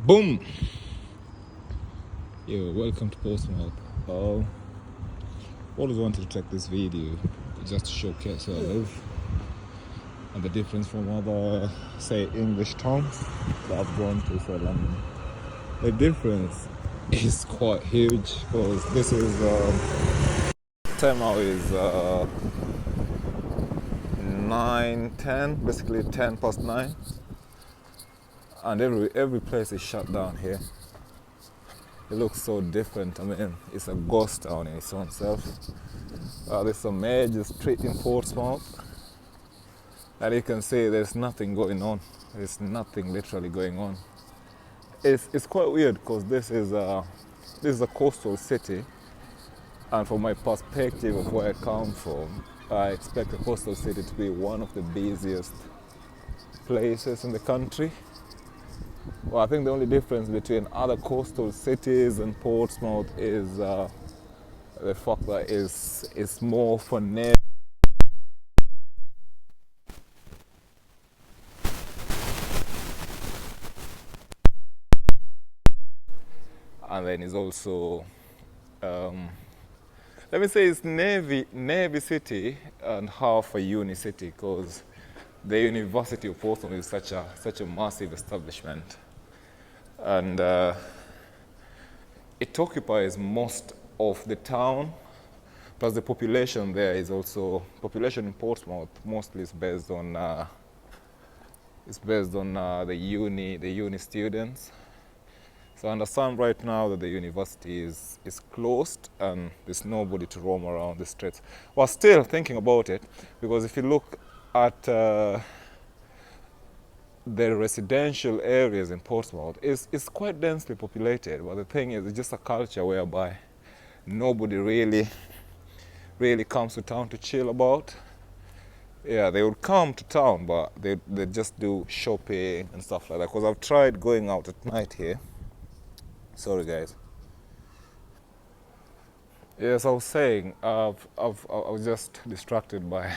Boom! Yo, welcome to Portsmouth. Always wanted to take this video just to showcase where I live and the difference from other, say, English towns that I've gone to, say, London. The difference is quite huge because this is time now is 9:10, basically 10 past 9, and every place is shut down here. It looks so different. I mean, it's a ghost town in its own self. There's a major street in Portsmouth, and you can see there's nothing going on. There's nothing literally going on. It's quite weird because this is a coastal city, and from my perspective of where I come from, I expect a coastal city to be one of the busiest places in the country. Well, I think the only difference between other coastal cities and Portsmouth is the fact that it's more for nature. And then it's also, let me say it's Navy City and half a uni city, because the University of Portsmouth is such a massive establishment, and it occupies most of the town. Plus, the population there is also population in Portsmouth mostly is based on the uni students. So I understand right now that the university is closed and there's nobody to roam around the streets. Well, still thinking about it, because if you look at the residential areas in Portsmouth, it's quite densely populated. But the thing is, it's just a culture whereby nobody really comes to town to chill about. Yeah, they would come to town, but they just do shopping and stuff like that. Because I've tried going out at night here. Sorry, guys. Yes, I was saying, I was just distracted by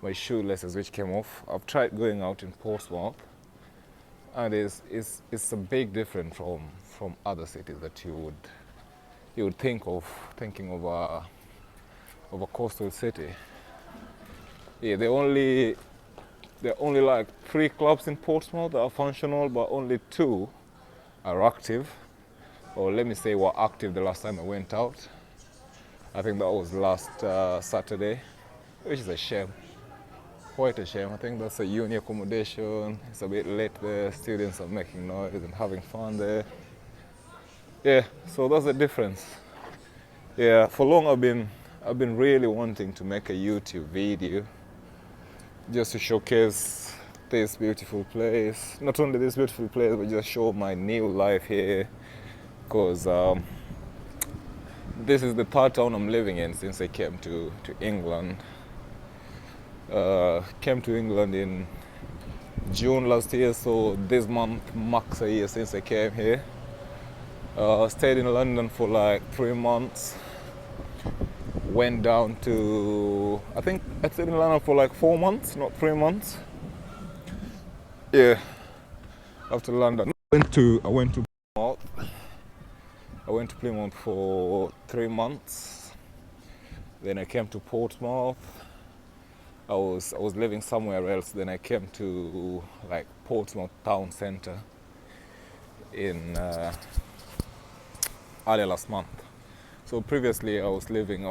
my shoelaces which came off. I've tried going out in Portsmouth, and it's a big difference from other cities that you would think of thinking of a coastal city. Yeah, there are only like 3 clubs in Portsmouth that are functional, but only 2 are active. Or let me say were active the last time I went out. I think that was last Saturday, which is a shame. Quite a shame. I think that's a uni accommodation. It's a bit late there. Students are making noise and having fun there. Yeah, so that's the difference. Yeah, for long I've been really wanting to make a YouTube video just to showcase this beautiful place. Not only this beautiful place, but just show my new life here. Because this is the third town I'm living in since I came to England. Came to England in June last year, so this month marks a year since I came here. Stayed in London for like 3 months. Went down to, I think I stayed in London for like 4 months, not 3 months. Yeah, after London. I went to Plymouth for 3 months. Then I came to Portsmouth. I was living somewhere else. Then I came to like Portsmouth town centre in early last month. So previously I was living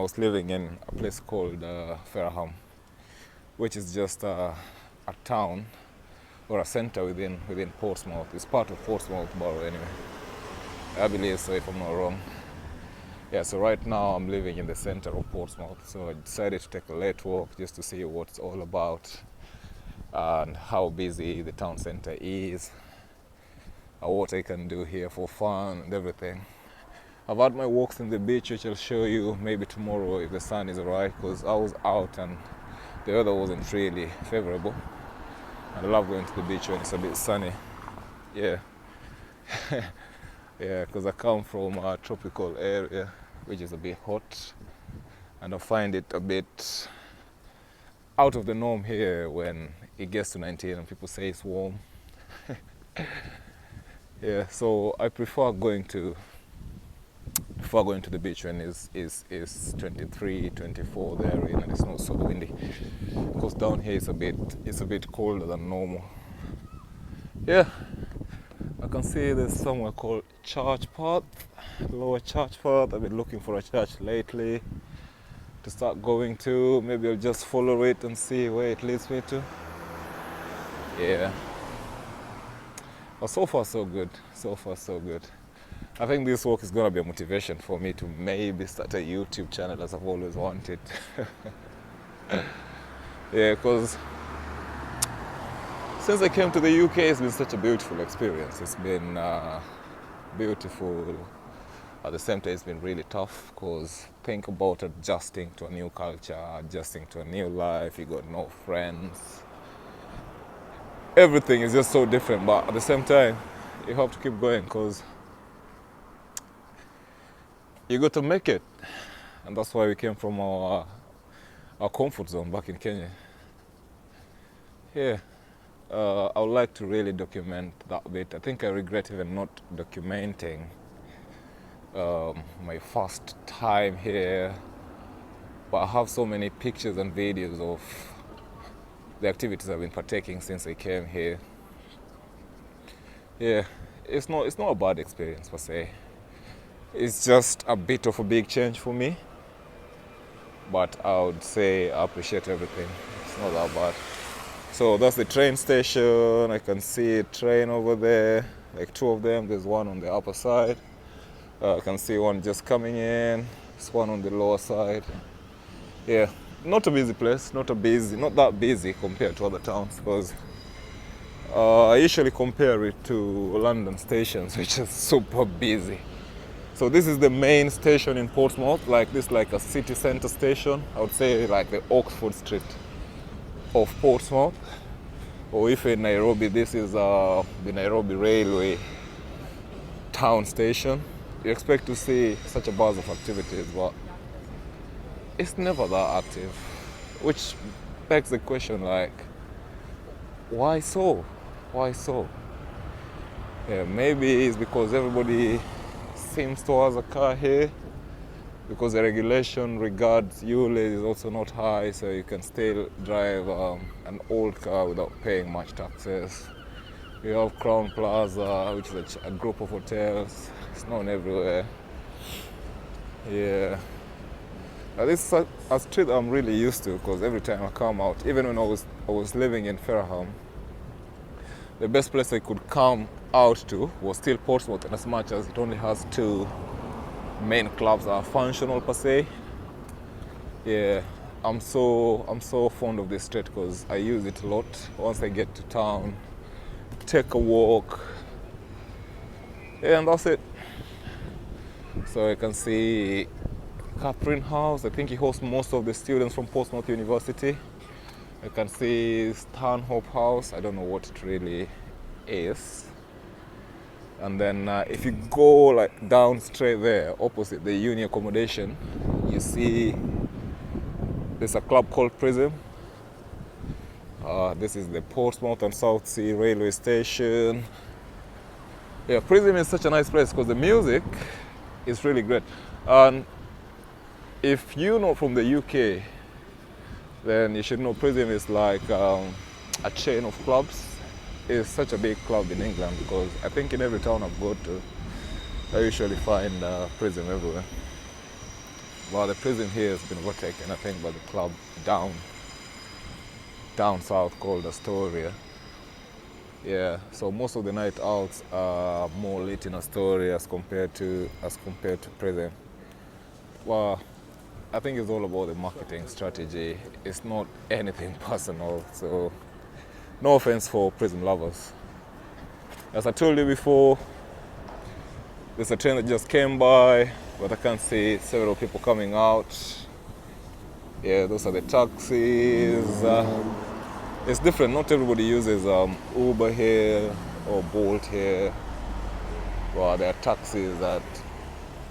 in a place called Fareham, which is just a town or a centre within Portsmouth. It's part of Portsmouth borough anyway. I believe so, if I'm not wrong. Yeah, so right now I'm living in the center of Portsmouth, so I decided to take a late walk just to see what it's all about and how busy the town center is, and what I can do here for fun and everything. I've had my walks in the beach, which I'll show you maybe tomorrow if the sun is alright, because I was out and the weather wasn't really favorable. I love going to the beach when it's a bit sunny. Yeah. Yeah, because I come from a tropical area, which is a bit hot, and I find it a bit out of the norm here when it gets to 19 and people say it's warm. Yeah, so I prefer going to the beach when it's 23, 24 there and it's not so windy. Because down here it's a bit colder than normal. Yeah, I can see there's somewhere called Church Path, Lower Church Path. I've been looking for a church lately to start going to. Maybe I'll just follow it and see where it leads me to. Yeah. But so far so good. So far so good. I think this walk is gonna be a motivation for me to maybe start a YouTube channel as I've always wanted. Yeah, because since I came to the UK, it's been such a beautiful experience. It's been beautiful. At the same time, it's been really tough because think about adjusting to a new culture, adjusting to a new life. You got no friends. Everything is just so different, but at the same time, you have to keep going because you got to make it. And that's why we came from our comfort zone back in Kenya. Yeah. I would like to really document that bit. I think I regret even not documenting my first time here, but I have so many pictures and videos of the activities I've been partaking since I came here. Yeah, it's not a bad experience per se. It's just a bit of a big change for me, but I would say I appreciate everything. It's not that bad. So that's the train station. I can see a train over there, like two of them. There's one on the upper side. I can see one just coming in. There's one on the lower side. Yeah, not a busy place, not that busy compared to other towns, because I usually compare it to London stations, which is super busy. So this is the main station in Portsmouth, like a city centre station. I would say like the Oxford Street of Portsmouth. Or if in Nairobi, this is the Nairobi Railway town station. You expect to see such a buzz of activities, but it's never that active, which begs the question, like, why so? Why so? Yeah, maybe it's because everybody seems to have a car here, because the regulation regards ULE is also not high, so you can still drive an old car without paying much taxes. You have Crown Plaza, which is a group of hotels. It's known everywhere. Yeah. This is a street I'm really used to, because every time I come out, even when I was living in Fareham, the best place I could come out to was still Portsmouth, and as much as it only has two main clubs that are functional per se. Yeah, I'm so fond of this street because I use it a lot. Once I get to town, take a walk, yeah, and that's it. So I can see Catherine House. I think he hosts most of the students from Portsmouth University. I can see Stanhope House. I don't know what it really is. And then if you go like down straight there, opposite the uni accommodation, you see there's a club called Prism. This is the Portsmouth and South Sea railway station. Yeah, Prism is such a nice place because the music is really great. And if you're not from the UK, then you should know Prism is like a chain of clubs. It's such a big club in England, because I think in every town I've got to, I usually find Prism everywhere. Well, the Prism here has been overtaken, I think, by the club down south called Astoria. Yeah, so most of the night outs are more lit in Astoria as compared to Prism. Well, I think it's all about the marketing strategy. It's not anything personal, so no offense for Prism lovers. As I told you before, there's a train that just came by, but I can see several people coming out. Yeah, those are the taxis. It's different. Not everybody uses Uber here or Bolt here. Well, there are taxis that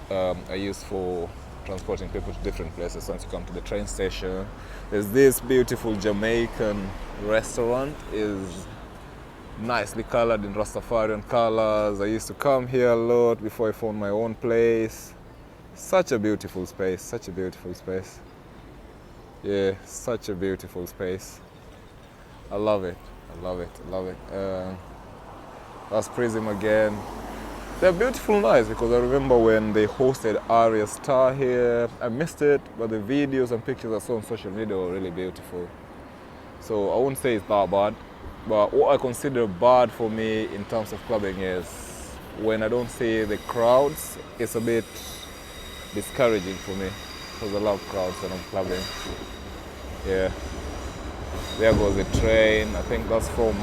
are used for transporting people to different places. Once you come to the train station, there's this beautiful Jamaican restaurant. Is nicely colored in Rastafarian colors. I used to come here a lot before I found my own place. Such a beautiful space, such a beautiful space. Yeah, such a beautiful space. I love it, I love it, I love it. That's Prism again. They're beautiful nights because I remember when they hosted Arya Star here. I missed it, but the videos and pictures I saw on social media were really beautiful. So I won't say it's that bad, but what I consider bad for me in terms of clubbing is when I don't see the crowds, it's a bit discouraging for me because I love crowds when I'm clubbing. Yeah. There goes the train. I think that's from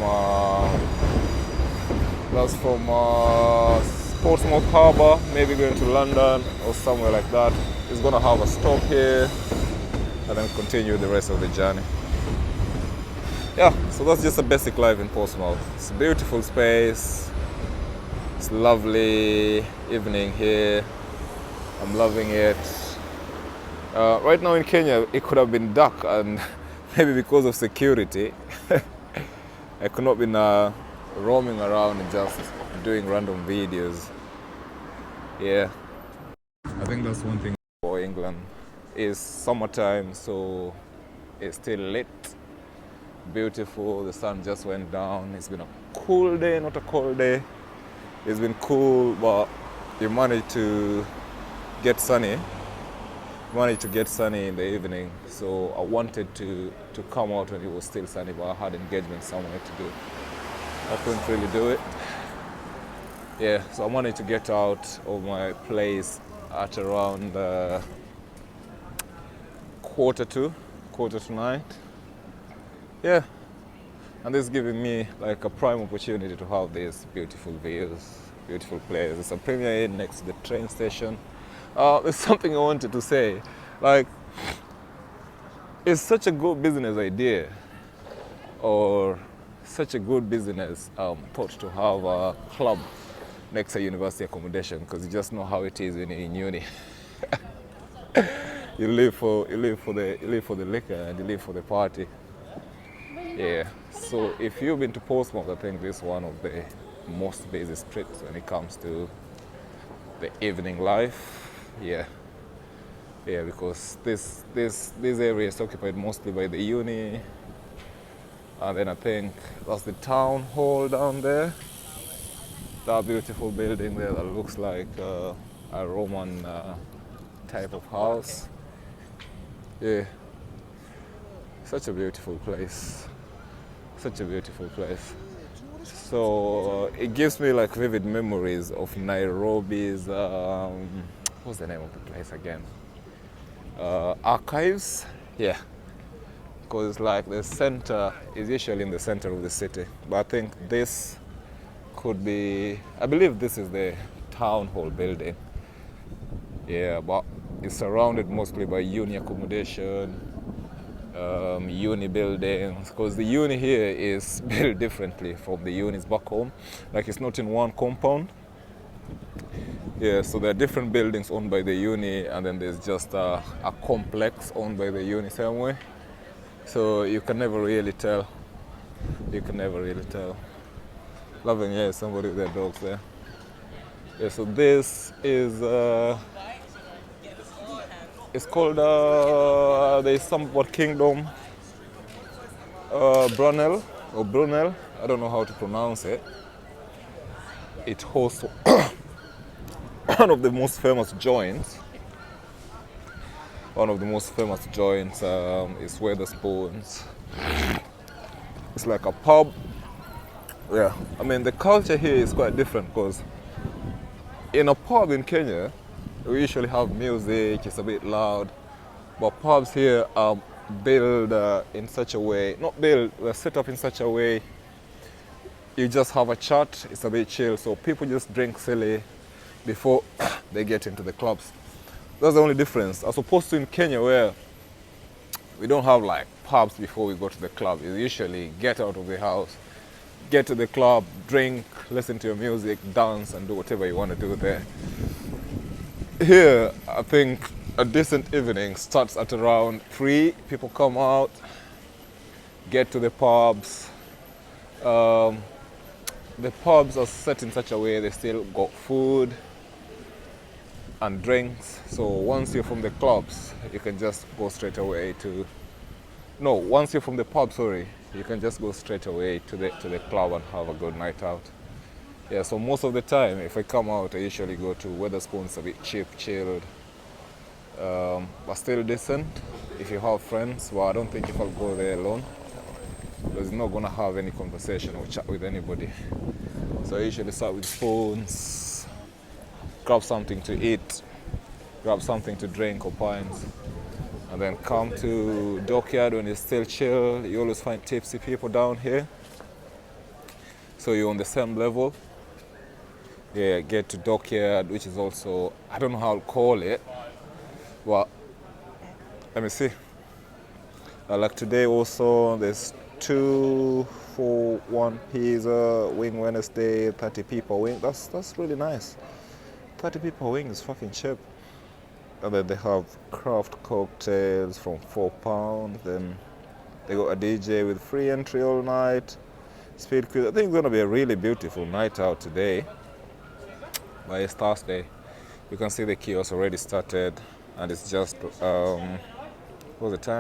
Portsmouth Harbour, maybe going to London or somewhere like that. It's gonna have a stop here and then continue the rest of the journey. Yeah, so that's just a basic life in Portsmouth. It's a beautiful space. It's lovely evening here. I'm loving it. Right now in Kenya, it could have been dark, and maybe because of security, I could not be roaming around and just doing random videos. Yeah, I think that's one thing for England is summertime, so it's still lit, beautiful. The sun just went down. It's been a cool day, not a cold day. It's been cool, but you managed to get sunny. Managed to get sunny in the evening, so I wanted to come out when it was still sunny, but I had engagement somewhere to do. I couldn't really do it. Yeah, so I managed to get out of my place at around quarter to 9. Yeah, and this is giving me like a prime opportunity to have these beautiful views, beautiful places. It's a Premier Inn next to the train station. There's something I wanted to say. Like, it's such a good business idea, or such a good business thought to have a club next to university accommodation, because you just know how it is when you're in uni. you live for the liquor and you live for the party. Yeah. So if you've been to Portsmouth, I think this is one of the most busy streets when it comes to the evening life. Yeah, because this area is occupied mostly by the uni, and then I think that's the town hall down there. That beautiful building there that looks like a Roman type of house. Yeah, such a beautiful place. Such a beautiful place. So it gives me like vivid memories of Nairobi's. What's the name of the place again? Archives. Yeah, because like the center is usually in the center of the city, but I think this could be. I believe this is the town hall building. Yeah, but it's surrounded mostly by uni accommodation, uni buildings, because the uni here is built differently from the unis back home. Like, it's not in one compound. Yeah, so there are different buildings owned by the uni, and then there's just a complex owned by the uni somewhere. So you can never really tell. You can never really tell. Loving, yeah, somebody with their dogs there. Yeah, so this is it's called there's somewhat Kingdom Brunel or Brunel. I don't know how to pronounce it. It hosts one of the most famous joints. One of the most famous joints is Weatherspoons. It's like a pub. Yeah, I mean the culture here is quite different, because in a pub in Kenya, we usually have music, it's a bit loud, but pubs here are built in such a way, not built, they're set up in such a way, you just have a chat, it's a bit chill, so people just drink silly before they get into the clubs. That's the only difference, as opposed to in Kenya where we don't have like pubs before we go to the club. You usually get out of the house, get to the club, drink, listen to your music, dance, and do whatever you want to do there. Here, I think a decent evening starts at around 3. People come out, get to the pubs, the pubs are set in such a way they still got food and drinks. So once you're from the clubs, you can just go straight away to. No, once you're from the pub, sorry, you can just go straight away to the club and have a good night out. Yeah, so most of the time, if I come out, I usually go to Wetherspoons, a bit cheap, chilled, but still decent. If you have friends, well, I don't think if I'll go there alone, because you're not gonna have any conversation or chat with anybody. So I usually start with spoons, grab something to eat, grab something to drink or pints, and then come to Dockyard when it's still chill. You always find tipsy people down here, so you're on the same level. Yeah, get to Dockyard, which is also, I don't know how I'll call it. Well, let me see. Like today also, there's 2 for 1 pizza, wing Wednesday, 30p per wing. That's really nice. 30p per wing is fucking cheap. And then they have craft cocktails from £4. Then they got a DJ with free entry all night. Speed quiz. I think it's gonna be a really beautiful night out today. But it's Thursday. You can see the kiosk already started, and it's just what's the time?